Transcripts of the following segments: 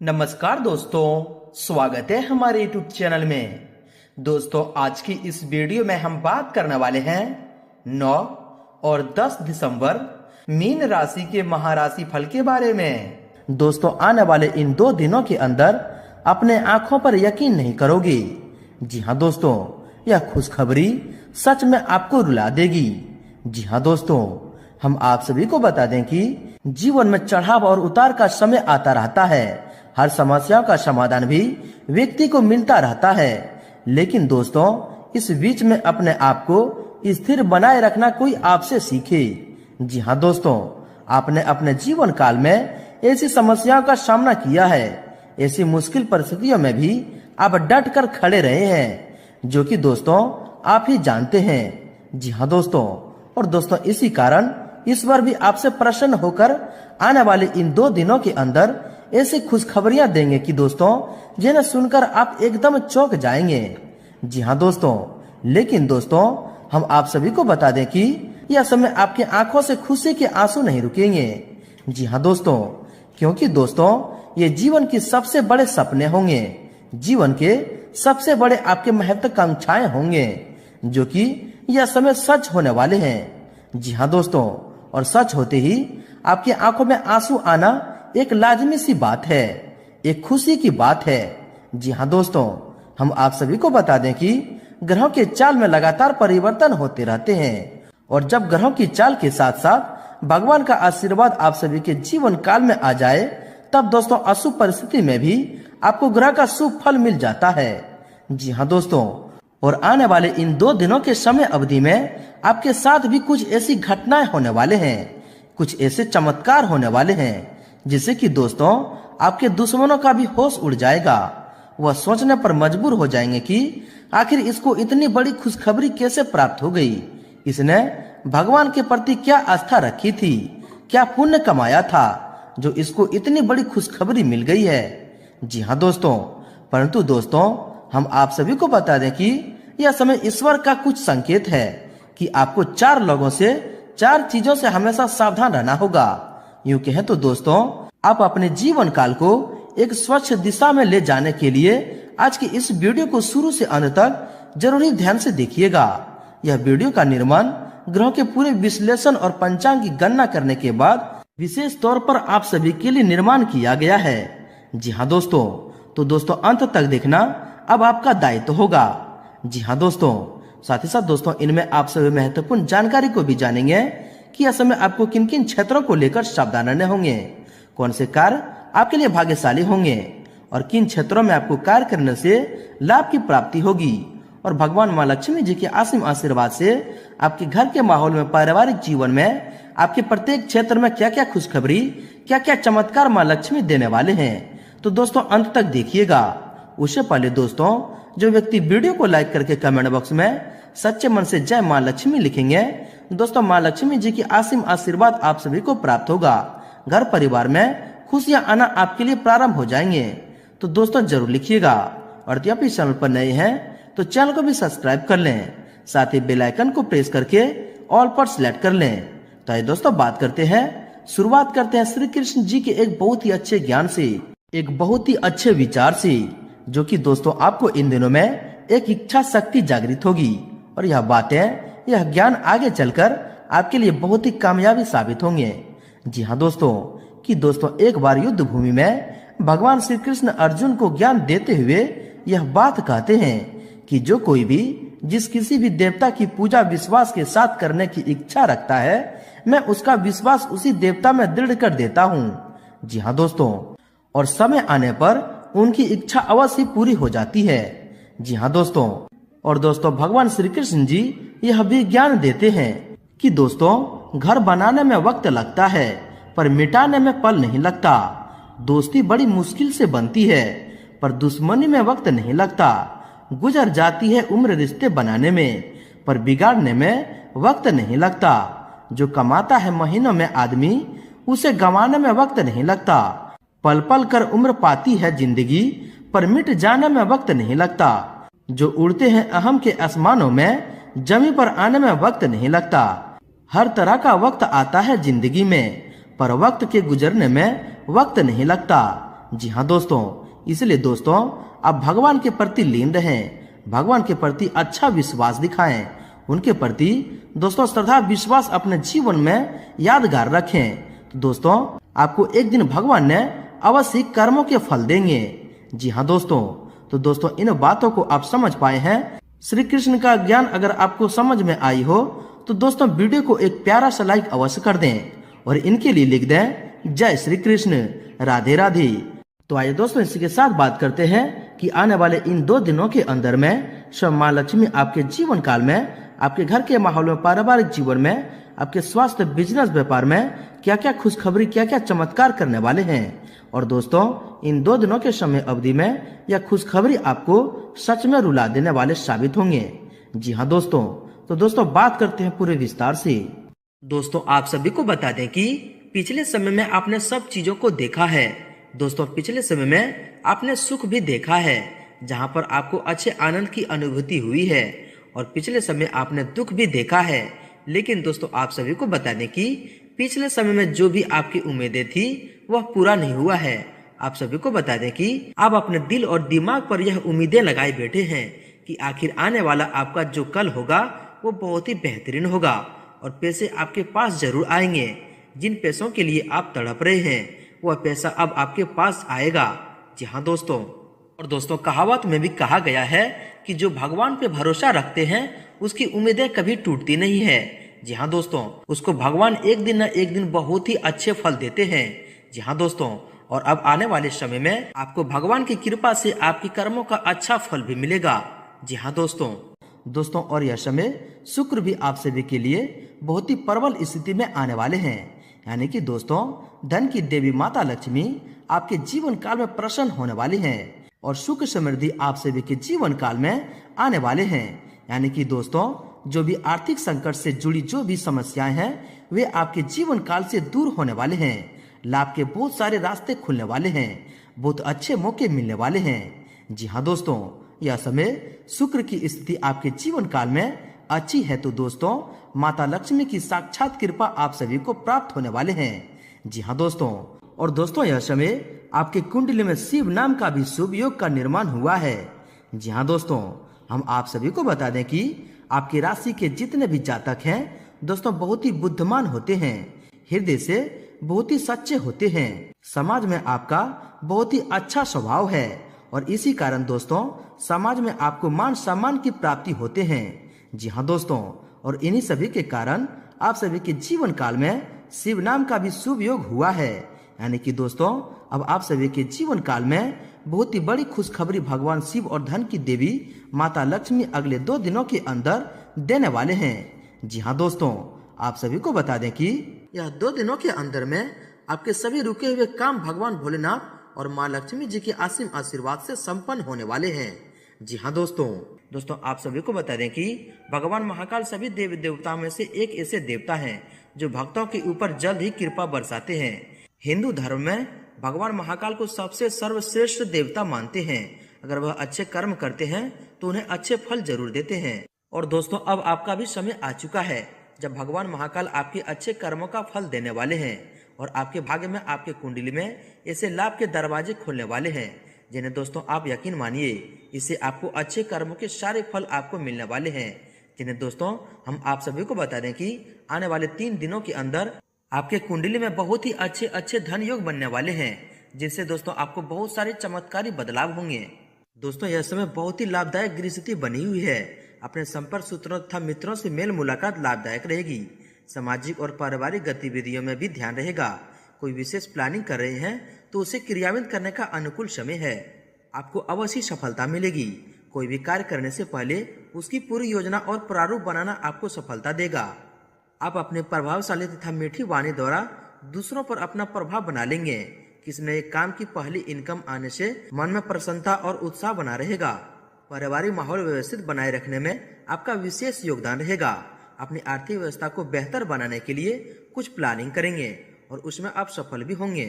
नमस्कार दोस्तों, स्वागत है हमारे YouTube चैनल में। दोस्तों, आज की इस वीडियो में हम बात करने वाले हैं 9 और 10 दिसंबर मीन राशि के महाराशि फल के बारे में। दोस्तों, आने वाले इन 2 दिनों के अंदर अपने आंखों पर यकीन नहीं करोगे। जी हाँ दोस्तों, यह खुशखबरी सच में आपको रुला देगी। जी हाँ दोस्तों, हम आप सभी को बता दें कि जीवन में चढ़ाव और उतार का समय आता रहता है। हर समस्या का समाधान भी व्यक्ति को मिलता रहता है, लेकिन दोस्तों इस बीच में अपने आप को स्थिर बनाए रखना कोई आपसे सीखे। जी हाँ दोस्तों, आपने अपने जीवन काल में ऐसी समस्याओं का सामना किया है। ऐसी मुश्किल परिस्थितियों में भी आप डट कर खड़े रहे हैं, जो कि दोस्तों आप ही जानते हैं। जी हाँ दोस्तों, और दोस्तों इसी कारण ईश्वर भी आपसे प्रसन्न होकर आने वाले इन 2 दिनों के अंदर ऐसी खुशखबरियां देंगे कि दोस्तों जिन्हें सुनकर आप एकदम चौंक जाएंगे। जी हाँ दोस्तों, लेकिन दोस्तों हम आप सभी को बता दें कि यह समय आपकी आंखों से खुशी के आंसू नहीं रुकेंगे। जी हाँ दोस्तों, क्योंकि दोस्तों ये जीवन की सबसे बड़े सपने होंगे, जीवन के सबसे बड़े आपके महत्वाकांक्षाएं होंगे, जो कि यह समय सच होने वाले हैं। जी हाँ दोस्तों, और सच होते ही आपकी आंखों में आंसू आना एक लाजमी सी बात है, एक खुशी की बात है। जी हाँ दोस्तों, हम आप सभी को बता दें कि ग्रहों के चाल में लगातार परिवर्तन होते रहते हैं, और जब ग्रहों की चाल के साथ साथ भगवान का आशीर्वाद आप सभी के जीवन काल में आ जाए, तब दोस्तों अशुभ परिस्थिति में भी आपको ग्रह का शुभ फल मिल जाता है। जी हाँ दोस्तों, और आने वाले इन 2 दिनों के समय अवधि में आपके साथ भी कुछ ऐसी घटनाएं होने वाले हैं, कुछ ऐसे चमत्कार होने वाले हैं जिससे कि दोस्तों आपके दुश्मनों का भी होश उड़ जाएगा। वह सोचने पर मजबूर हो जाएंगे कि आखिर इसको इतनी बड़ी खुशखबरी कैसे प्राप्त हो गई, इसने भगवान के प्रति क्या आस्था रखी थी, क्या पुण्य कमाया था जो इसको इतनी बड़ी खुशखबरी मिल गई है। जी हाँ दोस्तों, परंतु दोस्तों हम आप सभी को बता दें कि यह समय ईश्वर का कुछ संकेत है कि आपको 4 लोगों से 4 चीजों से हमेशा सावधान रहना होगा। यूं कहें तो दोस्तों आप अपने जीवन काल को एक स्वच्छ दिशा में ले जाने के लिए आज की इस वीडियो को शुरू से अंत तक जरूरी ध्यान से देखिएगा। यह वीडियो का निर्माण ग्रहों के पूरे विश्लेषण और पंचांग की गणना करने के बाद विशेष तौर पर आप सभी के लिए निर्माण किया गया है। जी हाँ दोस्तों, तो दोस्तों अंत तक देखना अब आपका दायित्व होगा। जी हाँ दोस्तों, साथ ही साथ दोस्तों इनमें आप सभी महत्वपूर्ण जानकारी को भी जानेंगे कि इस समय आपको किन किन क्षेत्रों को लेकर सावधान रहने होंगे, कौन से कार्य आपके लिए भाग्यशाली होंगे और किन क्षेत्रों में आपको कार्य करने से लाभ की प्राप्ति होगी, और भगवान माँ लक्ष्मी जी के असीम आशीर्वाद से आपके घर के माहौल में, पारिवारिक जीवन में, आपके प्रत्येक क्षेत्र में क्या क्या खुशखबरी, क्या क्या चमत्कार माँ लक्ष्मी देने वाले हैं। तो दोस्तों अंत तक देखिएगा। उससे पहले दोस्तों जो व्यक्ति वीडियो को लाइक करके कमेंट बॉक्स में सच्चे मन से जय माँ लक्ष्मी लिखेंगे, दोस्तों माँ लक्ष्मी जी की असीम आशीर्वाद आप सभी को प्राप्त होगा। घर परिवार में खुशियां आना आपके लिए प्रारंभ हो जाएंगे। तो दोस्तों जरूर लिखिएगा, और यदि आप इस चैनल पर नए हैं तो चैनल को भी सब्सक्राइब कर लें, साथ ही बेल आइकन को प्रेस करके ऑल पर सिलेक्ट कर लें। तो आइए दोस्तों बात करते हैं, शुरुआत करते हैं श्री कृष्ण जी के एक बहुत ही अच्छे ज्ञान से, एक बहुत ही अच्छे विचार से, जो कि दोस्तों आपको इन दिनों में एक इच्छा शक्ति जागृत होगी, और यह बातें, यह ज्ञान आगे चलकर आपके लिए बहुत ही कामयाबी साबित होंगे। जी हाँ दोस्तों, कि दोस्तों एक बार युद्ध भूमि में भगवान श्री कृष्ण अर्जुन को ज्ञान देते हुए यह बात कहते हैं कि जो कोई भी जिस किसी भी देवता की पूजा विश्वास के साथ करने की इच्छा रखता है, मैं उसका विश्वास उसी देवता में दृढ़ कर देता हूँ। जी हाँ दोस्तों, और समय आने पर उनकी इच्छा अवश्य पूरी हो जाती है। जी हाँ दोस्तों, और दोस्तों भगवान श्री कृष्ण जी यह भी ज्ञान देते हैं कि दोस्तों घर बनाने में वक्त लगता है पर मिटाने में पल नहीं लगता। दोस्ती बड़ी मुश्किल से बनती है पर दुश्मनी में वक्त नहीं लगता। गुजर जाती है उम्र रिश्ते बनाने में पर बिगाड़ने में वक्त नहीं लगता। जो कमाता है महीनों में आदमी, उसे गंवाने में वक्त नहीं लगता। पल पल कर उम्र पाती है जिंदगी पर मिट जाने में वक्त नहीं लगता। जो उड़ते हैं अहम के आसमानों में, जमी पर आने में वक्त नहीं लगता। हर तरह का वक्त आता है जिंदगी में पर वक्त के गुजरने में वक्त नहीं लगता। जी हाँ दोस्तों, इसलिए दोस्तों आप भगवान के प्रति लीन रहें, भगवान के प्रति अच्छा विश्वास दिखाएं, उनके प्रति दोस्तों श्रद्धा विश्वास अपने जीवन में यादगार रखें। तो दोस्तों आपको एक दिन भगवान ने अवश्य कर्मों के फल देंगे। जी हाँ दोस्तों, तो दोस्तों इन बातों को आप समझ पाए हैं। श्री कृष्ण का ज्ञान अगर आपको समझ में आई हो तो दोस्तों वीडियो को एक प्यारा सा लाइक अवश्य कर दें और इनके लिए लिख दें जय श्री कृष्ण, राधे राधे। तो आइए दोस्तों इसी के साथ बात करते हैं कि आने वाले इन 2 दिनों के अंदर में स्वयं माँ लक्ष्मी आपके जीवन काल में, आपके घर के माहौल में, पारिवारिक जीवन में, आपके स्वास्थ्य, बिजनेस, व्यापार में क्या क्या खुशखबरी, क्या क्या चमत्कार करने वाले हैं। और दोस्तों इन 2 दिनों के समय अवधि में यह खुशखबरी आपको सच में रुला देने वाले साबित होंगे। जी हाँ दोस्तों, तो दोस्तों बात करते हैं पूरे विस्तार से। दोस्तों आप सभी को बता दें कि पिछले समय में आपने सब चीजों को देखा है। दोस्तों पिछले समय में आपने सुख भी देखा है, जहां पर आपको अच्छे आनंद की अनुभूति हुई है, और पिछले समय आपने दुख भी देखा है। लेकिन दोस्तों आप सभी को बता दें कि पिछले समय में जो भी आपकी उम्मीदें थी वह पूरा नहीं हुआ है। आप सभी को बता दें कि आप अपने दिल और दिमाग पर यह उम्मीदें लगाए बैठे हैं कि आखिर आने वाला आपका जो कल होगा वो बहुत ही बेहतरीन होगा और पैसे आपके पास जरूर आएंगे। जिन पैसों के लिए आप तड़प रहे हैं वह पैसा अब आपके पास आएगा। जी हाँ दोस्तों, और दोस्तों कहावत में भी कहा गया है कि जो भगवान पे भरोसा रखते हैं उसकी उम्मीदें कभी टूटती नहीं है। जी हाँ दोस्तों, उसको भगवान एक दिन न एक दिन बहुत ही अच्छे फल देते हैं। जी हाँ दोस्तों, और अब आने वाले समय में आपको भगवान की कृपा से आपके कर्मों का अच्छा फल भी मिलेगा। जी हाँ दोस्तों और यह समय शुक्र भी आप सभी के लिए बहुत ही प्रबल स्थिति में आने वाले हैं। यानी कि दोस्तों धन की देवी माता लक्ष्मी आपके जीवन काल में प्रसन्न होने वाली हैं और सुख समृद्धि आप सभी के जीवन काल में आने वाले हैं। यानी कि दोस्तों जो भी आर्थिक संकट से जुड़ी जो भी समस्याएं हैं वे आपके जीवन काल से दूर होने वाले हैं। लाभ के बहुत सारे रास्ते खुलने वाले हैं, बहुत अच्छे मौके मिलने वाले हैं। जी हाँ दोस्तों, यह समय शुक्र की स्थिति आपके जीवन काल में अच्छी है, तो दोस्तों माता लक्ष्मी की साक्षात कृपा आप सभी को प्राप्त होने वाले हैं। जी हाँ दोस्तों, और दोस्तों यह समय आपके कुंडली में शिव नाम का भी शुभ योग का निर्माण हुआ है। जी हाँ दोस्तों, हम आप सभी को बता दें कि आपकी राशि के जितने भी जातक हैं दोस्तों बहुत ही बुद्धिमान होते हैं, हृदय से बहुत ही सच्चे होते हैं, समाज में आपका बहुत ही अच्छा स्वभाव है और इसी कारण दोस्तों समाज में आपको मान सम्मान की प्राप्ति होते हैं। जी हाँ दोस्तों, और इन्हीं सभी के कारण आप सभी के जीवन काल में शिव नाम का भी शुभ योग हुआ है। यानी कि दोस्तों अब आप सभी के जीवन काल में बहुत ही बड़ी खुशखबरी भगवान शिव और धन की देवी माता लक्ष्मी अगले 2 दिनों के अंदर देने वाले हैं। जी हाँ दोस्तों, आप सभी को बता दें कि यह 2 दिनों के अंदर में आपके सभी रुके हुए काम भगवान भोलेनाथ और माँ लक्ष्मी जी के असीम आशीर्वाद से संपन्न होने वाले हैं। जी हाँ दोस्तों आप सभी को बता दें कि भगवान महाकाल सभी देवी देवताओं में से एक ऐसे देवता हैं जो भक्तों के ऊपर जल्द ही कृपा बरसाते हैं। हिंदू धर्म में भगवान महाकाल को सबसे सर्वश्रेष्ठ देवता मानते हैं। अगर वह अच्छे कर्म करते हैं तो उन्हें अच्छे फल जरूर देते हैं। और दोस्तों अब आपका भी समय आ चुका है जब भगवान महाकाल आपके अच्छे कर्मों का फल देने वाले हैं और आपके भाग्य में, आपके कुंडली में ऐसे लाभ के दरवाजे खुलने वाले हैं जिन्हें दोस्तों आप यकीन मानिए इससे आपको अच्छे कर्मों के सारे फल आपको मिलने वाले हैं, जिन्हें दोस्तों हम आप सभी को बता दें कि आने वाले 3 दिनों के अंदर आपके कुंडली में बहुत ही अच्छे धन योग बनने वाले हैं, जिनसे दोस्तों आपको बहुत सारे चमत्कारी बदलाव होंगे। दोस्तों यह समय बहुत ही लाभदायक गृह स्थिति बनी हुई है। अपने संपर्क सूत्रों तथा मित्रों से मेल मुलाकात लाभदायक रहेगी। सामाजिक और पारिवारिक गतिविधियों में भी ध्यान रहेगा। कोई विशेष प्लानिंग कर रहे हैं तो उसे क्रियान्वित करने का अनुकूल समय है। आपको अवश्य सफलता मिलेगी। कोई भी कार्य करने से पहले उसकी पूरी योजना और प्रारूप बनाना आपको सफलता देगा। आप अपने प्रभावशाली तथा मीठी वाणी द्वारा दूसरों पर अपना प्रभाव बना लेंगे। किसी नए काम की पहली इनकम आने से मन में प्रसन्नता और उत्साह बना रहेगा। पारिवारिक माहौल व्यवस्थित बनाए रखने में आपका विशेष योगदान रहेगा। अपनी आर्थिक व्यवस्था को बेहतर बनाने के लिए कुछ प्लानिंग करेंगे और उसमें आप सफल भी होंगे।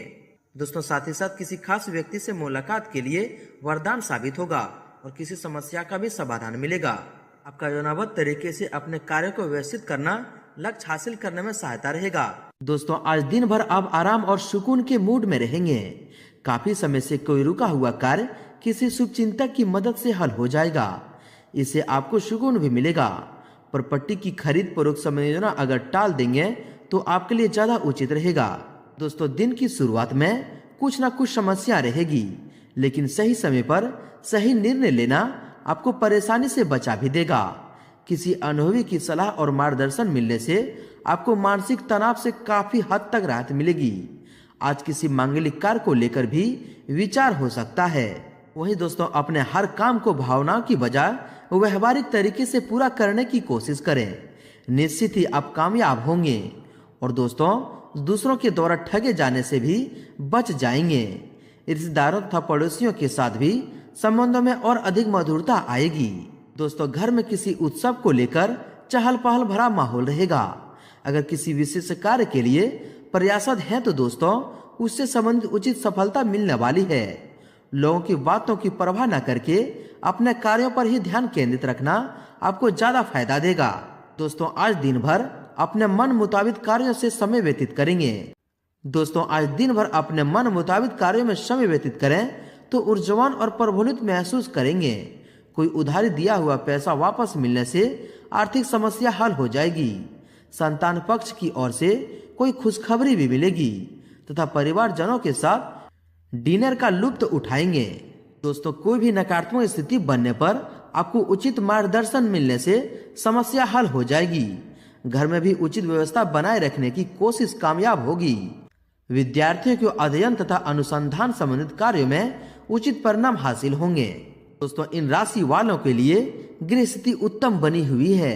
दोस्तों साथ ही साथ किसी खास व्यक्ति से मुलाकात के लिए वरदान साबित होगा और किसी समस्या का भी समाधान मिलेगा। आपका योजनाबद्ध तरीके से अपने कार्य को व्यवस्थित करना लक्ष्य हासिल करने में सहायता रहेगा। दोस्तों आज दिन भर आप आराम और सुकून के मूड में रहेंगे। काफी समय से कोई रुका हुआ कार्य किसी शुभ चिंतक की मदद से हल हो जाएगा। इससे आपको सुकून भी मिलेगा। प्रॉपर्टी की खरीद पूर्वक समय योजना अगर टाल देंगे तो आपके लिए ज्यादा उचित रहेगा। दोस्तों, दिन की शुरुआत में कुछ ना कुछ समस्या रहेगी, लेकिन सही समय पर सही निर्णय लेना आपको परेशानी से बचा भी देगा। किसी अनुभवी की सलाह और मार्गदर्शन मिलने से आपको मानसिक तनाव से काफी हद तक राहत मिलेगी। आज किसी मांगलिक कार्य को लेकर भी विचार हो सकता है। वहीं दोस्तों, अपने हर काम को भावनाओं की बजाय व्यवहारिक तरीके से पूरा करने की कोशिश करें। निश्चित ही आप कामयाब होंगे। और दोस्तों, दूसरों के द्वारा ठगे जाने से भी बच जाएंगे। रिश्तेदारों तथा पड़ोसियों के साथ भी संबंधों में और अधिक मधुरता आएगी। दोस्तों, घर में किसी उत्सव को लेकर चहल पहल भरा माहौल रहेगा। अगर किसी विशेष कार्य के लिए प्रयासरत हैं तो दोस्तों, उससे संबंधित उचित सफलता मिलने वाली है। लोगों की बातों की परवाह न करके अपने कार्यों पर ही ध्यान केंद्रित रखना आपको ज्यादा फायदा देगा। दोस्तों, आज दिन भर अपने मन मुताबिक कार्यों से समय व्यतीत करेंगे। दोस्तों, आज दिन भर अपने मन मुताबिक कार्यों में समय व्यतीत करें तो ऊर्जावान और प्रफुल्लित महसूस करेंगे। कोई उधारी दिया हुआ पैसा वापस मिलने से आर्थिक समस्या हल हो जाएगी। संतान पक्ष की ओर से कोई खुशखबरी भी मिलेगी तथा परिवारजनों के साथ डिनर का लुत्फ उठाएंगे। दोस्तों, कोई भी नकारात्मक स्थिति बनने पर आपको उचित मार्गदर्शन मिलने से समस्या हल हो जाएगी। घर में भी उचित व्यवस्था बनाए रखने की कोशिश कामयाब होगी। विद्यार्थियों को अध्ययन तथा अनुसंधान संबंधित कार्यों में उचित परिणाम हासिल होंगे। दोस्तों, इन राशि वालों के लिए गृह स्थिति उत्तम बनी हुई है।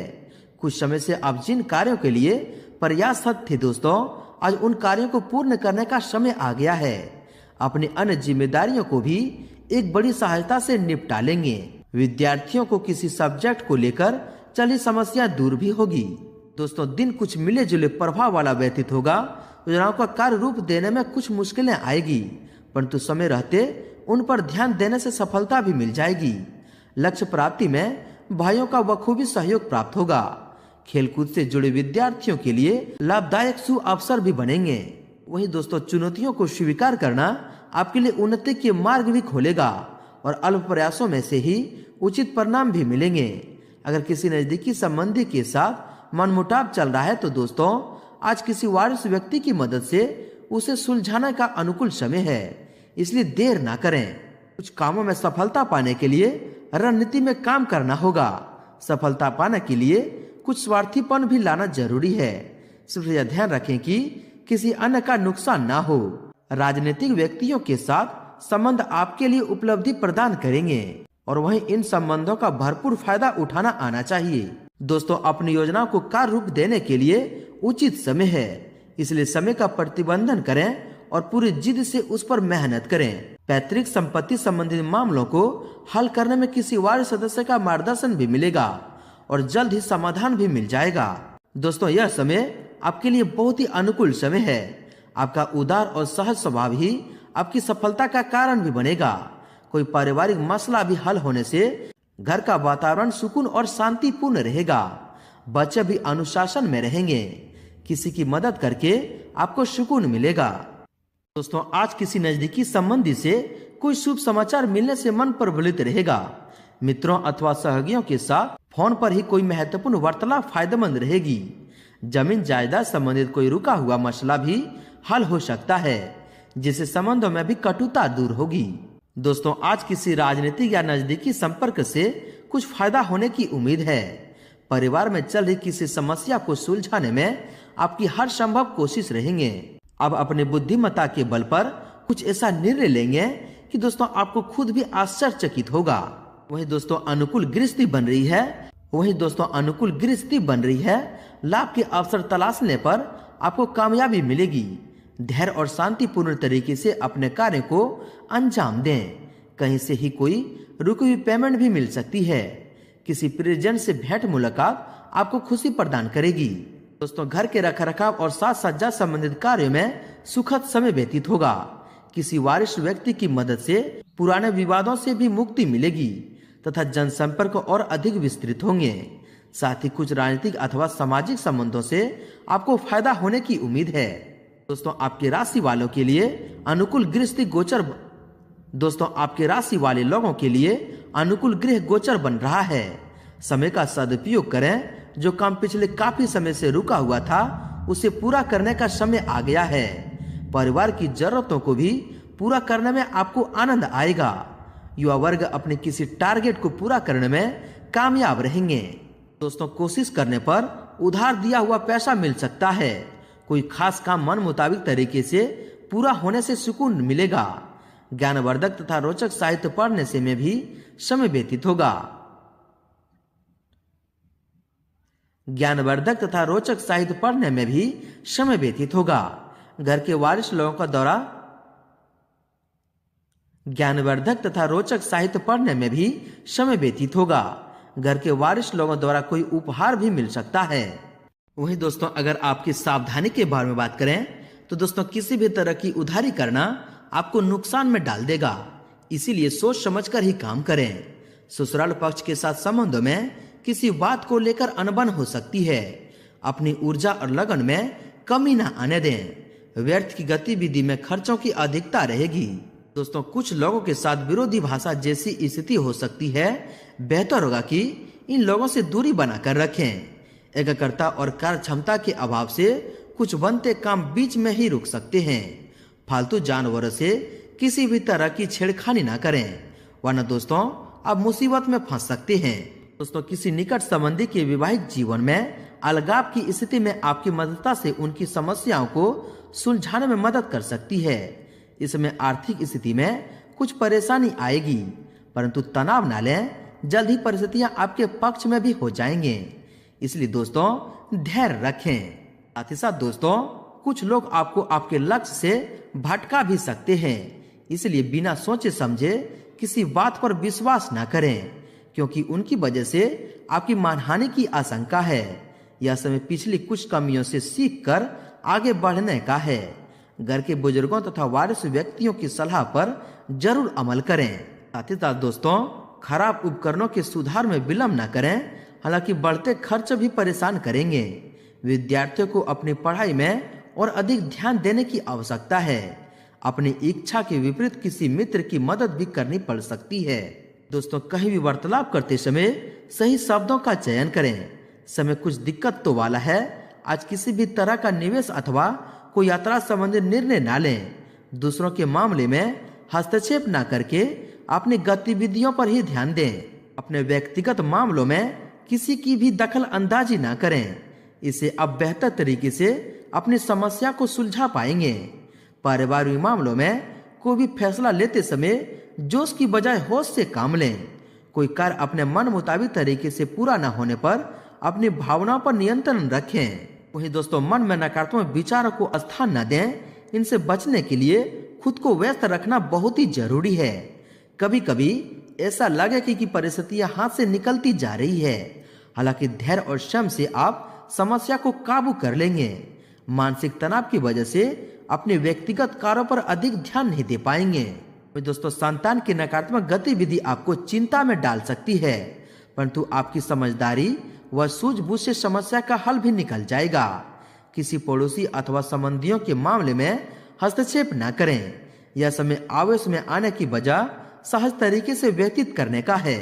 कुछ समय से आप जिन कार्यों के लिए प्रयासरत थे दोस्तों, आज उन कार्यों को पूर्ण करने का समय आ गया है। अपनी अन्य जिम्मेदारियों को भी एक बड़ी सहायता से निपटा लेंगे। विद्यार्थियों को किसी सब्जेक्ट को लेकर चली समस्या दूर भी होगी। दोस्तों, दिन कुछ मिले जुले प्रभाव वाला व्यतीत होगा। योजनाओं का कार्य रूप देने में कुछ मुश्किलें आएगी, परंतु समय रहते उन पर ध्यान देने से सफलता भी मिल जाएगी। लक्ष्य प्राप्ति में भाइयों का बखूबी सहयोग प्राप्त होगा। खेलकूद से जुड़े विद्यार्थियों के लिए लाभदायक शुभ अवसर भी बनेंगे। वहीं दोस्तों, चुनौतियों को स्वीकार करना आपके लिए उन्नति के मार्ग भी खोलेगा और अल्प प्रयासों में से ही उचित परिणाम भी मिलेंगे। अगर किसी नजदीकी संबंधी के साथ मनमुटाव चल रहा है तो दोस्तों, आज किसी वारिस व्यक्ति की मदद से उसे सुलझाने का अनुकूल समय है, इसलिए देर ना करें। कुछ कामों में सफलता पाने के लिए रणनीति में काम करना होगा। सफलता पाने के लिए कुछ स्वार्थीपन भी लाना जरूरी है। सिर्फ यह ध्यान रखें कि किसी अन्य का नुकसान ना हो। राजनीतिक व्यक्तियों के साथ संबंध आपके लिए उपलब्धि प्रदान करेंगे और वहीं इन संबंधों का भरपूर फायदा उठाना आना चाहिए। दोस्तों, अपनी योजनाओं को कार्य रूप देने के लिए उचित समय है, इसलिए समय का प्रतिबंधन करें और पूरी जिद से उस पर मेहनत करें। पैतृक संपत्ति संबंधित मामलों को हल करने में किसी वार्ड सदस्य का मार्गदर्शन भी मिलेगा और जल्द ही समाधान भी मिल जाएगा। दोस्तों, यह समय आपके लिए बहुत ही अनुकूल समय है। आपका उदार और सहज स्वभाव ही आपकी सफलता का कारण भी बनेगा। कोई पारिवारिक मसला भी हल होने से घर का वातावरण सुकून और शांतिपूर्ण रहेगा। बच्चे भी अनुशासन में रहेंगे। किसी की मदद करके आपको सुकून मिलेगा। दोस्तों, आज किसी नजदीकी संबंधी से कोई शुभ समाचार मिलने से मन प्रफुल्लित रहेगा। मित्रों अथवा सहयोगियों के साथ फोन पर ही कोई महत्वपूर्ण वार्तालाप फायदेमंद रहेगी। जमीन जायदाद संबंधित कोई रुका हुआ मसला भी हल हो सकता है, जिससे संबंधों में भी कटुता दूर होगी। दोस्तों, आज किसी राजनीतिक या नजदीकी संपर्क से कुछ फायदा होने की उम्मीद है। परिवार में चल रही किसी समस्या को सुलझाने में आपकी हर संभव कोशिश रहेंगे। अब अपनी बुद्धिमत्ता के बल पर कुछ ऐसा निर्णय लेंगे कि दोस्तों आपको खुद भी आश्चर्यचकित होगा। वहीं दोस्तों, अनुकूल गृहस्थी बन रही है। लाभ के अवसर तलाशने पर आपको कामयाबी मिलेगी। धैर्य और शांतिपूर्ण तरीके से अपने कार्य को अंजाम दें। कहीं से ही कोई रुकी हुई पेमेंट भी मिल सकती है। किसी प्रियजन से भेंट मुलाकात आपको खुशी प्रदान करेगी। दोस्तों, घर के रखरखाव और साज सज्जा संबंधित कार्यों में सुखद समय व्यतीत होगा। किसी वरिष्ठ व्यक्ति की मदद से पुराने विवादों से भी मुक्ति मिलेगी तथा जनसंपर्क और अधिक विस्तृत होंगे। साथ ही कुछ राजनीतिक अथवा सामाजिक संबंधों से आपको फायदा होने की उम्मीद है। दोस्तों आपके राशि वालों के लिए अनुकूल गृहस्थी गोचर दोस्तों आपके राशि वाले लोगों के लिए अनुकूल गृह गोचर बन रहा है। समय का सदुपयोग करें। जो काम पिछले काफी समय से रुका हुआ था उसे पूरा करने का समय आ गया है। परिवार की जरूरतों को भी पूरा करने में आपको आनंद आएगा। युवा वर्ग अपने किसी टारगेट को पूरा करने में कामयाब रहेंगे। दोस्तों कोशिश करने पर उधार दिया हुआ पैसा मिल सकता है। कोई खास काम मन मुताबिक तरीके से पूरा होने से सुकून मिलेगा। ज्ञानवर्धक तथा रोचक साहित्य पढ़ने से में भी समय व्यतीत होगा। ज्ञानवर्धक तथा रोचक साहित्य पढ़ने में भी समय व्यतीत होगा। घर के वारिस लोगों का दौरा ज्ञानवर्धक तथा रोचक साहित्य पढ़ने में भी समय व्यतीत होगा। घर के वारिस लोगों द्वारा कोई उपहार भी मिल सकता है। वहीं दोस्तों अगर आपकी सावधानी के बारे में बात करें तो दोस्तों किसी भी तरह की उधारी करना आपको नुकसान में डाल देगा। इसीलिए सोच समझकर ही काम करें। ससुराल पक्ष के साथ संबंधों में किसी बात को लेकर अनबन हो सकती है। अपनी ऊर्जा और लगन में कमी न आने दें। व्यर्थ की गतिविधि में खर्चों की अधिकता रहेगी। दोस्तों कुछ लोगों के साथ विरोधी भाषा जैसी स्थिति हो सकती है। बेहतर होगा कि इन लोगों से दूरी बनाकर रखें। एकाग्रता और कार्य क्षमता के अभाव से कुछ बनते काम बीच में ही रुक सकते हैं। फालतू जानवरों से किसी भी तरह की छेड़खानी ना करें, वरना दोस्तों आप मुसीबत में फंस सकते हैं। दोस्तों किसी निकट संबंधी के वैवाहिक जीवन में अलगाव की स्थिति में आपकी मदद से उनकी समस्याओं को सुलझाने में मदद कर सकती है। इसमें आर्थिक स्थिति में कुछ परेशानी आएगी, परंतु तनाव न लें। जल्द ही परिस्थितियां आपके पक्ष में भी हो जाएंगे। इसलिए दोस्तों धैर्य रखें। साथ ही साथ दोस्तों कुछ लोग आपको आपके लक्ष्य से भटका भी सकते हैं। इसलिए बिना सोचे समझे किसी बात पर विश्वास न करें, क्योंकि उनकी वजह से आपकी मानहानि की आशंका है। यह समय पिछली कुछ कमियों से सीखकर आगे बढ़ने का है। घर के बुजुर्गों तथा वारिस व्यक्तियों की सलाह पर जरूर अमल करें। साथ ही साथ दोस्तों खराब उपकरणों के सुधार में विलंब न करें, हालांकि बढ़ते खर्च भी परेशान करेंगे। विद्यार्थियों को अपनी पढ़ाई में और अधिक ध्यान देने की आवश्यकता है। अपनी इच्छा के विपरीत किसी मित्र की मदद भी करनी पड़ सकती है। दोस्तों कहीं भी वार्तालाप करते समय सही शब्दों का चयन करें। समय कुछ दिक्कत तो वाला है। आज किसी भी तरह का निवेश अथवा कोई यात्रा संबंधी निर्णय न लें। दूसरों के मामले में हस्तक्षेप न करके अपनी गतिविधियों पर ही ध्यान दें। अपने व्यक्तिगत मामलों में किसी की भी दखल अंदाजी न करें। इससे आप बेहतर तरीके से अपनी समस्या को सुलझा पाएंगे। पारिवारिक मामलों में कोई भी फैसला लेते समय जोश की बजाय होश से काम लें। कोई कार्य अपने मन मुताबिक तरीके से पूरा न होने पर अपनी भावनाओं पर नियंत्रण रखें। वहीं दोस्तों मन में नकारात्मक विचारों को स्थान न दें। इनसे बचने के लिए खुद को व्यस्त रखना बहुत ही जरूरी है। कभी कभी ऐसा लगे कि परिस्थितियां हाथ से निकलती जा रही है, हालांकि धैर्य और श्रम से आप समस्या को काबू कर लेंगे। मानसिक तनाव की वजह से अपने व्यक्तिगत कार्यों पर अधिक ध्यान नहीं दे पाएंगे। दोस्तों संतान की नकारात्मक गतिविधि आपको चिंता में डाल सकती है, परंतु आपकी समझदारी व सूझबूझ से समस्या का हल भी निकल जाएगा। किसी पड़ोसी अथवा संबंधियों के मामले में हस्तक्षेप न करें। यह समय आवेश में आने की बजाय सहज तरीके से व्यतीत करने का है।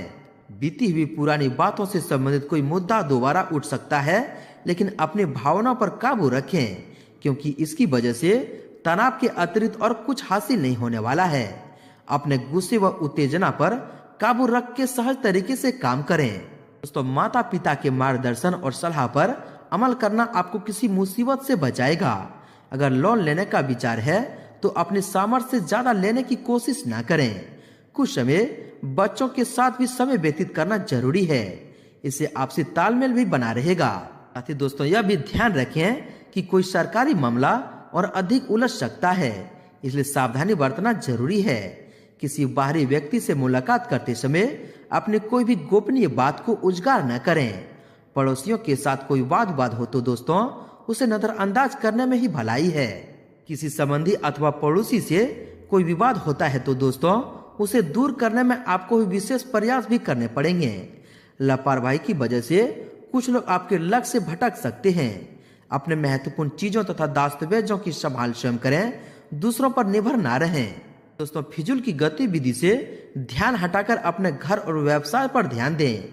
बीती हुई पुरानी बातों से संबंधित कोई मुद्दा दोबारा उठ सकता है, लेकिन अपनी भावनाओं पर काबू रखें, क्योंकि इसकी वजह से तनाव के अतिरिक्त और कुछ हासिल नहीं होने वाला है। अपने गुस्से व उत्तेजना पर काबू रख के सहज तरीके से काम करें। दोस्तों माता पिता के मार्गदर्शन और सलाह पर अमल करना आपको किसी मुसीबत से बचाएगा। अगर लोन लेने का विचार है तो अपने सामर्थ्य से ज्यादा लेने की कोशिश न करें। कुछ समय बच्चों के साथ भी समय व्यतीत करना जरूरी है। इससे आपसी तालमेल भी बना रहेगा। साथ ही दोस्तों यह भी ध्यान रखें कि कोई सरकारी मामला और अधिक उलझ सकता है, इसलिए सावधानी बरतना जरूरी है। किसी बाहरी व्यक्ति से मुलाकात करते समय अपने कोई भी गोपनीय बात को उजागर न करें। पड़ोसियों के साथ कोई वाद विवाद हो तो दोस्तों उसे नजरअंदाज करने में ही भलाई है। किसी संबंधी अथवा पड़ोसी से कोई विवाद होता है तो दोस्तों उसे दूर करने में आपको विशेष प्रयास भी करने पड़ेंगे। लापरवाही की वजह से कुछ लोग आपके लक्ष्य से भटक सकते हैं। अपने महत्वपूर्ण चीजों तथा दस्तावेजों की संभाल स्वयं करें, दूसरों पर निर्भर ना रहें। दोस्तों, फिजूल की गतिविधि से ध्यान हटाकर अपने घर और व्यवसाय पर ध्यान दें।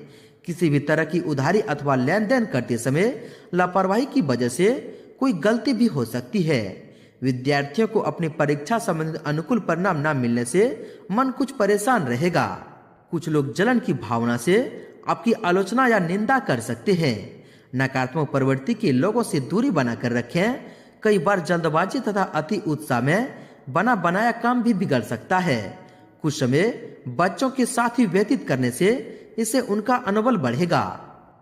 किसी भी तरह की उधारी अथवा लेन देन करते समय लापरवाही की वजह से कोई गलती भी हो सकती है। विद्यार्थियों को अपनी परीक्षा संबंधित अनुकूल परिणाम न मिलने से मन कुछ परेशान रहेगा। कुछ लोग जलन की भावना से आपकी आलोचना या निंदा कर सकते हैं। नकारात्मक प्रवृत्ति के लोगों से दूरी बनाकर रखें। कई बार जल्दबाजी तथा अति उत्साह में बना बनाया काम भी बिगड़ सकता है। कुछ समय बच्चों के साथ ही व्यतीत करने से इससे उनका मनोबल बढ़ेगा।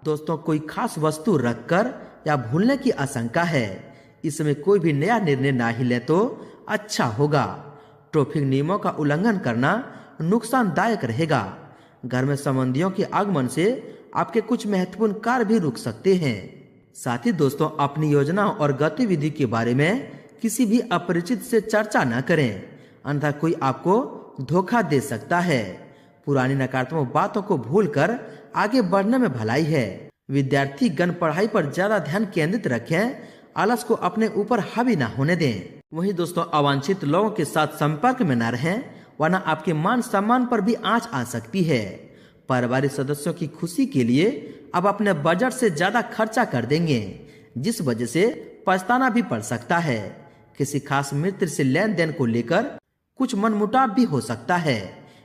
दोस्तों, कोई खास वस्तु रखकर या भूलने की आशंका है। इस समय कोई भी नया निर्णय ना ही ले तो अच्छा होगा। ट्रैफिक नियमों का उल्लंघन करना नुकसानदायक रहेगा। घर में संबंधियों के आगमन से आपके कुछ महत्वपूर्ण कार्य भी रुक सकते हैं। साथ ही दोस्तों, अपनी योजनाओं और गतिविधि के बारे में किसी भी अपरिचित से चर्चा न करें, अन्यथा कोई आपको धोखा दे सकता है। पुरानी नकारात्मक बातों को भूलकर आगे बढ़ने में भलाई है। विद्यार्थी गण पढ़ाई पर ज्यादा ध्यान केंद्रित रखें, आलस को अपने ऊपर हावी न होने दें। वहीं दोस्तों, अवांछित लोगों के साथ संपर्क में न रहें, वरना आपके मान सम्मान पर भी आंच आ सकती है। पारिवारिक सदस्यों की खुशी के लिए अब अपने बजट से ज्यादा खर्चा कर देंगे, जिस वजह से पछताना भी पड़ सकता है। किसी खास मित्र से लेन देन को लेकर कुछ मनमुटाव भी हो सकता है।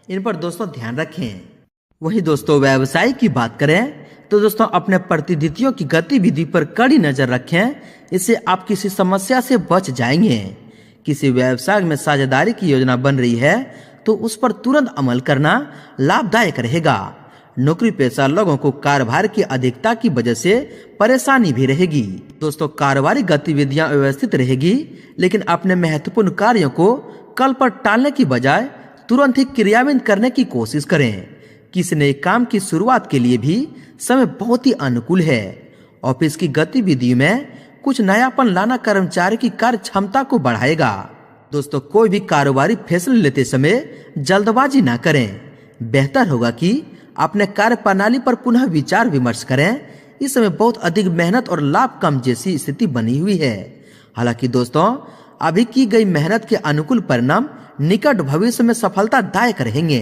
इन पर दोस्तों ध्यान रखें। वही दोस्तों, व्यवसाय की बात करें तो दोस्तों, अपने प्रतिनिधियों की गतिविधि पर कड़ी नजर रखें। इससे आप किसी समस्या से बच जाएंगे। किसी व्यवसाय में साझेदारी की योजना बन रही है तो उस पर तुरंत अमल करना लाभदायक रहेगा। नौकरी पेशा लोगों को कार्यभार की अधिकता की वजह से परेशानी भी रहेगी। दोस्तों, कारोबारी गतिविधियां व्यवस्थित रहेगी, लेकिन अपने महत्वपूर्ण कार्यों को कल पर टालने की बजाय तुरंत ही क्रियान्वित करने की कोशिश करें। किसी नए काम की शुरुआत के लिए भी समय बहुत ही अनुकूल है। ऑफिस की गतिविधि में कुछ नयापन लाना कर्मचारी की कार्य क्षमता को बढ़ाएगा। दोस्तों, कोई भी कारोबारी फैसले लेते समय जल्दबाजी ना करें। बेहतर होगा कि अपने कार्य प्रणाली पर पुनः विचार विमर्श करें। इस समय बहुत अधिक मेहनत और लाभ कम जैसी स्थिति बनी हुई है। हालांकि दोस्तों, अभी की गई मेहनत के अनुकूल परिणाम निकट भविष्य में सफलतादायक रहेंगे।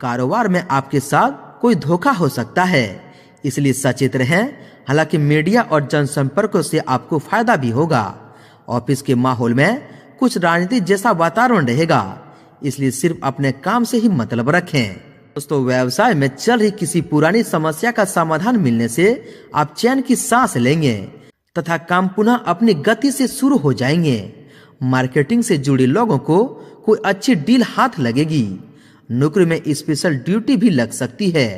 कारोबार में आपके साथ कोई धोखा हो सकता है, इसलिए सचेत रहें। हालांकि मीडिया और जनसंपर्क से आपको फायदा भी होगा। ऑफिस के माहौल में कुछ राजनीति जैसा वातावरण रहेगा, इसलिए सिर्फ अपने काम से ही मतलब रखें। दोस्तों, व्यवसाय में चल रही किसी पुरानी समस्या का समाधान मिलने से आप चैन की सांस लेंगे तथा काम पुनः अपनी गति से शुरू हो जाएंगे। मार्केटिंग से जुड़े लोगों को कोई अच्छी डील हाथ लगेगी। नौकरी में स्पेशल ड्यूटी भी लग सकती है,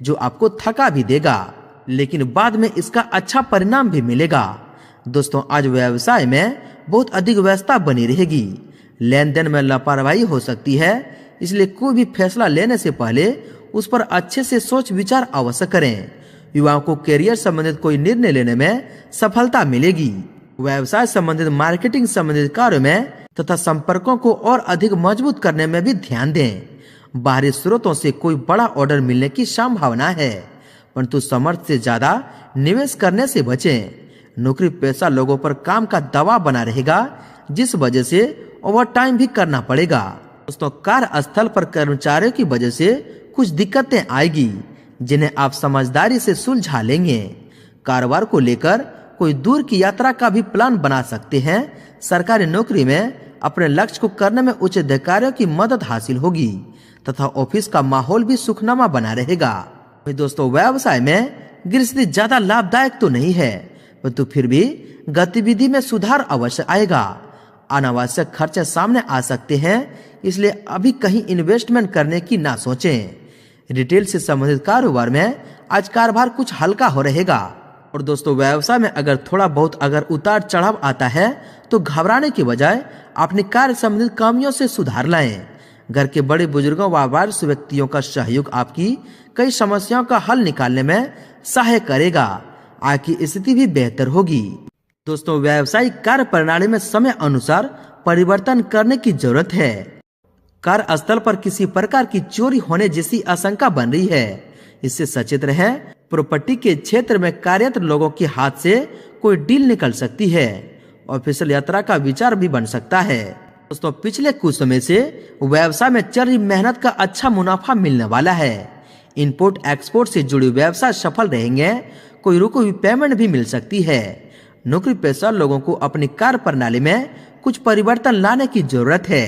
जो आपको थका भी देगा, लेकिन बाद में इसका अच्छा परिणाम भी मिलेगा। दोस्तों, आज व्यवसाय में बहुत अधिक व्यस्तता बनी रहेगी। लेन देन में लापरवाही हो सकती है, इसलिए कोई भी फैसला लेने से पहले उस पर अच्छे से सोच विचार अवश्य करें। युवाओं को करियर संबंधित कोई निर्णय लेने में सफलता मिलेगी। व्यवसाय संबंधित मार्केटिंग संबंधित कार्यों में तथा संपर्कों को और अधिक मजबूत करने में भी ध्यान दें। बाहरी स्रोतों से कोई बड़ा ऑर्डर मिलने की संभावना है, परंतु समर्थ से ज्यादा निवेश करने से बचें। नौकरी पेशा लोगों पर काम का दबाव बना रहेगा, जिस वजह से ओवर टाइम भी करना पड़ेगा। दोस्तों, कार्यस्थल पर कर्मचारियों की वजह से कुछ दिक्कतें आएगी, जिन्हें आप समझदारी से सुलझा लेंगे। कारोबार को लेकर कोई दूर की यात्रा का भी प्लान बना सकते हैं। सरकारी नौकरी में अपने लक्ष्य को करने में उच्च अधिकारियों की मदद हासिल होगी तथा ऑफिस का माहौल भी सुखनामा बना रहेगा। दोस्तों, व्यवसाय में गृहस्थी ज्यादा लाभदायक तो नहीं है, परंतु फिर भी गतिविधि में सुधार अवश्य आएगा। अनावश्यक खर्चे सामने आ सकते हैं, इसलिए अभी कहीं इन्वेस्टमेंट करने की ना सोचें। रिटेल से संबंधित कारोबार में आज कारोबार कुछ हल्का हो रहेगा। और दोस्तों, व्यवसाय में अगर थोड़ा बहुत अगर उतार चढ़ाव आता है तो घबराने की बजाय अपने कार्य संबंधित कमियों से सुधार लाएं। घर के बड़े बुजुर्गों व वरिष्ठ व्यक्तियों का सहयोग आपकी कई समस्याओं का हल निकालने में सहायक करेगा। आपकी स्थिति भी बेहतर होगी। दोस्तों, व्यावसायिक कार्य प्रणाली में समय अनुसार परिवर्तन करने की जरूरत है। कार्यस्थल पर किसी प्रकार की चोरी होने जैसी आशंका बन रही है। इससे सचेत रहें। प्रॉपर्टी के क्षेत्र में कार्यरत लोगों के हाथ से कोई डील निकल सकती है। ऑफिशियल यात्रा का विचार भी बन सकता है। दोस्तों पिछले कुछ समय से व्यवसाय में चल रही मेहनत का अच्छा मुनाफा मिलने वाला है। इंपोर्ट एक्सपोर्ट से जुड़ी व्यवसाय सफल रहेंगे। कोई रुकी हुई पेमेंट भी मिल सकती है। नौकरी पेशा लोगों को अपनी कार्य प्रणाली में कुछ परिवर्तन लाने की जरूरत है।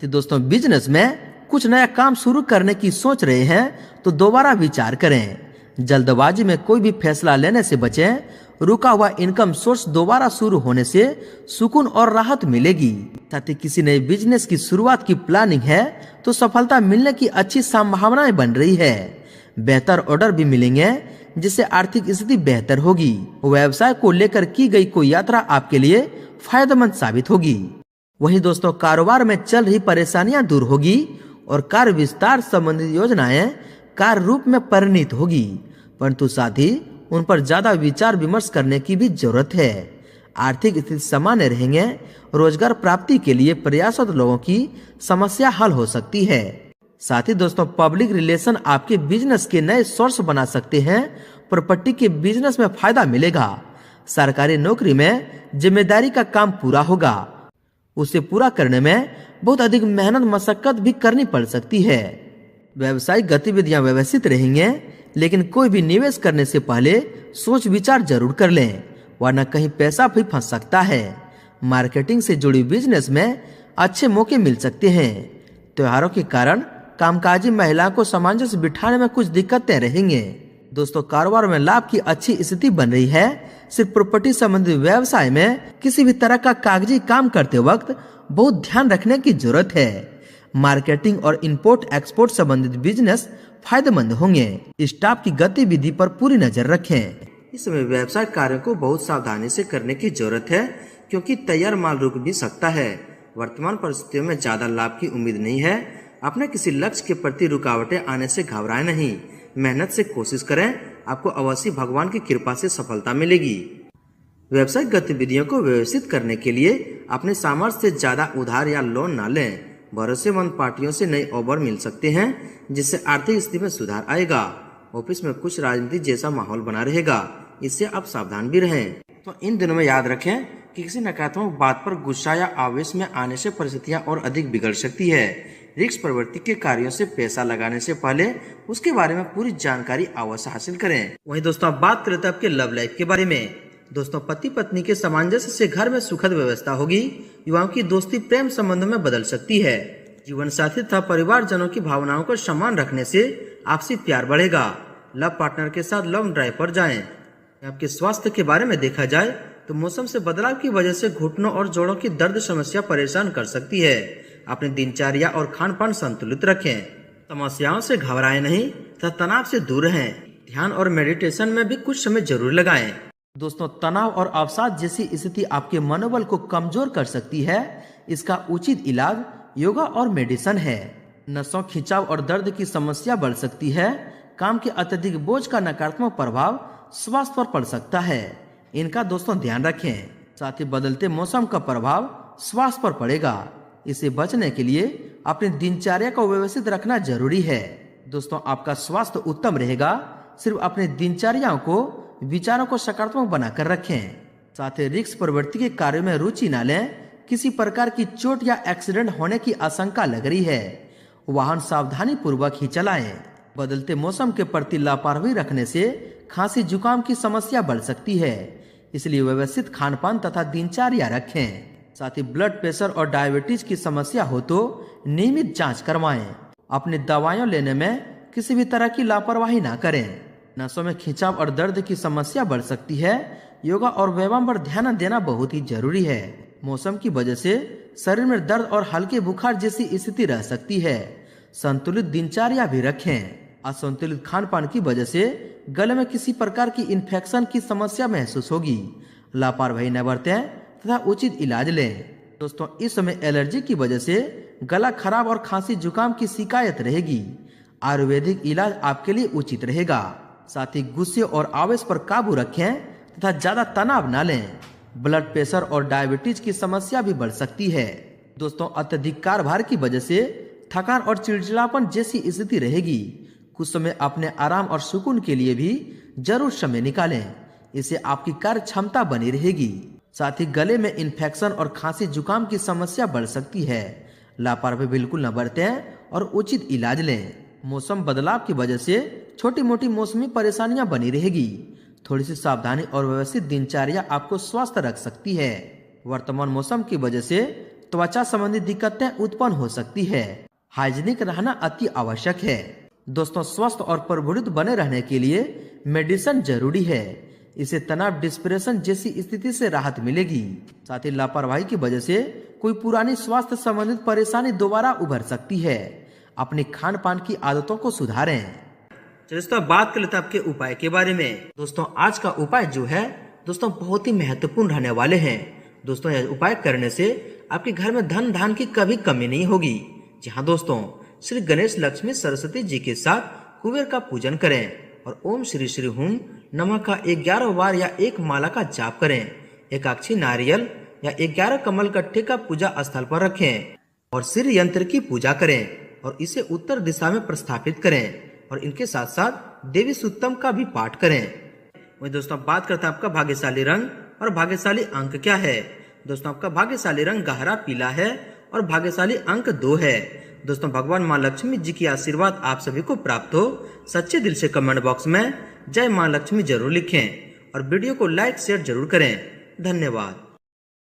तो दोस्तों बिजनेस में कुछ नया काम शुरू करने की सोच रहे हैं तो दोबारा विचार करें। जल्दबाजी में कोई भी फैसला लेने से बचें। रुका हुआ इनकम सोर्स दोबारा शुरू होने से सुकून और राहत मिलेगी। साथ ही किसी नए बिजनेस की शुरुआत की प्लानिंग है तो सफलता मिलने की अच्छी संभावनाएं बन रही है। बेहतर ऑर्डर भी मिलेंगे जिससे आर्थिक स्थिति बेहतर होगी। व्यवसाय को लेकर की गई कोई यात्रा आपके लिए फायदेमंद साबित होगी। वहीं दोस्तों कारोबार में चल रही परेशानियां दूर होगी और कार्य विस्तार संबंधित योजनाएं कार्य रूप में परिणित होगी, परंतु साथ ही उन पर ज्यादा विचार विमर्श करने की भी जरूरत है। आर्थिक स्थिति सामान्य रहेंगे। रोजगार प्राप्ति के लिए प्रयासरत लोगों की समस्या हल हो सकती है। साथ ही दोस्तों पब्लिक रिलेशन आपके बिजनेस के नए सोर्स बना सकते हैं। प्रॉपर्टी के बिजनेस में फायदा मिलेगा। सरकारी नौकरी में जिम्मेदारी का काम पूरा होगा। उसे पूरा करने में बहुत अधिक मेहनत मशक्कत भी करनी पड़ सकती है। व्यवसायिक गतिविधियां व्यवस्थित रहेंगे, लेकिन कोई भी निवेश करने से पहले सोच विचार जरूर कर लें, वरना कहीं पैसा भी फंस सकता है। मार्केटिंग से जुड़ी बिजनेस में अच्छे मौके मिल सकते हैं। त्योहारों के कारण कामकाजी महिलाओं को सामंजस्य बिठाने में कुछ दिक्कतें रहेंगे। दोस्तों कारोबार में लाभ की अच्छी स्थिति बन रही है। सिर्फ प्रॉपर्टी संबंधित व्यवसाय में किसी भी तरह का कागजी काम करते वक्त बहुत ध्यान रखने की जरूरत है। मार्केटिंग और इंपोर्ट एक्सपोर्ट संबंधित बिजनेस फायदेमंद होंगे। स्टाफ की गतिविधि पर पूरी नजर रखें। इस समय व्यवसाय कार्यों को बहुत सावधानी से करने की जरूरत है, क्योंकि तैयार माल रुक भी सकता है। वर्तमान परिस्थितियों में ज्यादा लाभ की उम्मीद नहीं है। अपने किसी लक्ष्य के प्रति रुकावटें आने से घबराएं नहीं। मेहनत से कोशिश करें, आपको अवश्य भगवान की कृपा से सफलता मिलेगी। व्यवसायिक गतिविधियों को व्यवस्थित करने के लिए अपने सामर्थ्य से ज्यादा उधार या लोन न लें। भरोसेमंद पार्टियों से नए ऑफर मिल सकते हैं, जिससे आर्थिक स्थिति में सुधार आएगा। ऑफिस में कुछ राजनीति जैसा माहौल बना रहेगा, इससे आप सावधान भी रहें। तो इन दिनों में याद रखें कि किसी नकारात्मक बात पर गुस्सा या आवेश में आने से परिस्थितियां और अधिक बिगड़ सकती है। रिस्क प्रवृत्ति के कार्यों से पैसा लगाने से पहले उसके बारे में पूरी जानकारी अवश्य हासिल करें। वहीं दोस्तों आप बात करते हैं आपके लव लाइफ के बारे में। दोस्तों पति पत्नी के सामंजस्य से घर में सुखद व्यवस्था होगी। युवाओं की दोस्ती प्रेम संबंधों में बदल सकती है। जीवन साथी तथा परिवारजनों की भावनाओं को सम्मान रखने से आपसी प्यार बढ़ेगा। लव पार्टनर के साथ लॉन्ग ड्राइव पर जाएं। आपके स्वास्थ्य के बारे में देखा जाए तो मौसम से बदलाव की वजह से घुटनों और जोड़ों की दर्द समस्या परेशान कर सकती है। अपनी दिनचर्या और खान पान संतुलित रखें। समस्याओं से घबराएं नहीं तथा तनाव से दूर रहें। ध्यान और मेडिटेशन में भी कुछ समय जरूर लगाएं। दोस्तों तनाव और अवसाद जैसी स्थिति आपके मनोबल को कमजोर कर सकती है। इसका उचित इलाज योगा और मेडिटेशन है। नसों खिंचाव और दर्द की समस्या बढ़ सकती है। काम के अत्यधिक बोझ का नकारात्मक प्रभाव स्वास्थ्य पर पड़ सकता है। इनका दोस्तों ध्यान रखें। साथ ही बदलते मौसम का प्रभाव स्वास्थ्य पर पड़ेगा। इसे बचने के लिए अपनी दिनचर्या को व्यवस्थित रखना जरूरी है। दोस्तों आपका स्वास्थ्य उत्तम रहेगा। सिर्फ अपनी दिनचर्याओं को विचारों को सकारात्मक बनाकर रखें। साथ ही रिस्क प्रवृत्ति के कार्यों में रुचि न लें। किसी प्रकार की चोट या एक्सीडेंट होने की आशंका लग रही है। वाहन सावधानी पूर्वक ही चलाएं। बदलते मौसम के प्रति लापरवाही रखने से खांसी जुकाम की समस्या बढ़ सकती है, इसलिए व्यवस्थित खान पान तथा दिनचर्या रखें। साथ ही ब्लड प्रेशर और डायबिटीज की समस्या हो तो नियमित जांच करवाएं। अपनी दवाइयां लेने में किसी भी तरह की लापरवाही ना करें। नसों में खिंचाव और दर्द की समस्या बढ़ सकती है। योगा और व्यायाम पर ध्यान देना बहुत ही जरूरी है। मौसम की वजह से शरीर में दर्द और हल्के बुखार जैसी स्थिति रह सकती है। संतुलित दिनचर्या भी रखें। असंतुलित खान पान की वजह से गले में किसी प्रकार की इन्फेक्शन की समस्या महसूस होगी। लापरवाही न बरतें तथा उचित इलाज लें। दोस्तों इस समय एलर्जी की वजह से गला खराब और खांसी जुकाम की शिकायत रहेगी। आयुर्वेदिक इलाज आपके लिए उचित रहेगा। साथ ही गुस्से और आवेश पर काबू रखें तथा ज्यादा तनाव न लें। ब्लड प्रेशर और डायबिटीज की समस्या भी बढ़ सकती है। दोस्तों अत्यधिक कार्यभार की वजह से थकान और चिड़चिड़ापन जैसी स्थिति रहेगी। कुछ समय अपने आराम और सुकून के लिए भी जरूर समय निकालें। इससे आपकी कार्य क्षमता बनी रहेगी। साथ ही गले में इन्फेक्शन और खांसी जुकाम की समस्या बढ़ सकती है। लापरवाही बिल्कुल न बरतें और उचित इलाज लें। मौसम बदलाव की वजह से छोटी मोटी मौसमी परेशानियां बनी रहेगी। थोड़ी सी सावधानी और व्यवस्थित दिनचर्या आपको स्वस्थ रख सकती है। वर्तमान मौसम की वजह से त्वचा संबंधी दिक्कतें उत्पन्न हो सकती है। हाइजीनिक रहना अति आवश्यक है। दोस्तों, स्वस्थ और प्रफुल्लित बने रहने के लिए मेडिसिन जरूरी है। इसे तनाव, डिप्रेशन जैसी स्थिति से राहत मिलेगी। साथ ही लापरवाही की वजह से कोई पुरानी स्वास्थ्य संबंधित परेशानी दोबारा उभर सकती है। अपने खान पान की आदतों को सुधारें। चलिए दोस्तों, बात कर लेते हैं आपके उपाय के बारे में। दोस्तों, आज का उपाय जो है दोस्तों बहुत ही महत्वपूर्ण रहने वाले हैं। दोस्तों, यह उपाय करने से आपके घर में धन धान की कभी कमी नहीं होगी। जी हाँ दोस्तों, श्री गणेश, लक्ष्मी, सरस्वती जी के साथ कुबेर का पूजन करें और ओम श्री श्री हुम नमः का 11 बार या एक माला का जाप करें। एकाक्षी नारियल या 11 कमल कट्टे का पूजा स्थल पर रखें और श्री यंत्र की पूजा करें और इसे उत्तर दिशा में प्रस्थापित करें और इनके साथ साथ देवी सूक्तम का भी पाठ करें। वही दोस्तों, बात करते हैं आपका भाग्यशाली रंग और भाग्यशाली अंक क्या है। दोस्तों, आपका भाग्यशाली रंग गहरा पीला है और भाग्यशाली अंक 2 है। दोस्तों, भगवान माँ लक्ष्मी जी की आशीर्वाद आप सभी को प्राप्त हो। सच्चे दिल से कमेंट बॉक्स में जय माँ लक्ष्मी जरूर लिखें और वीडियो को लाइक शेयर जरूर करें। धन्यवाद।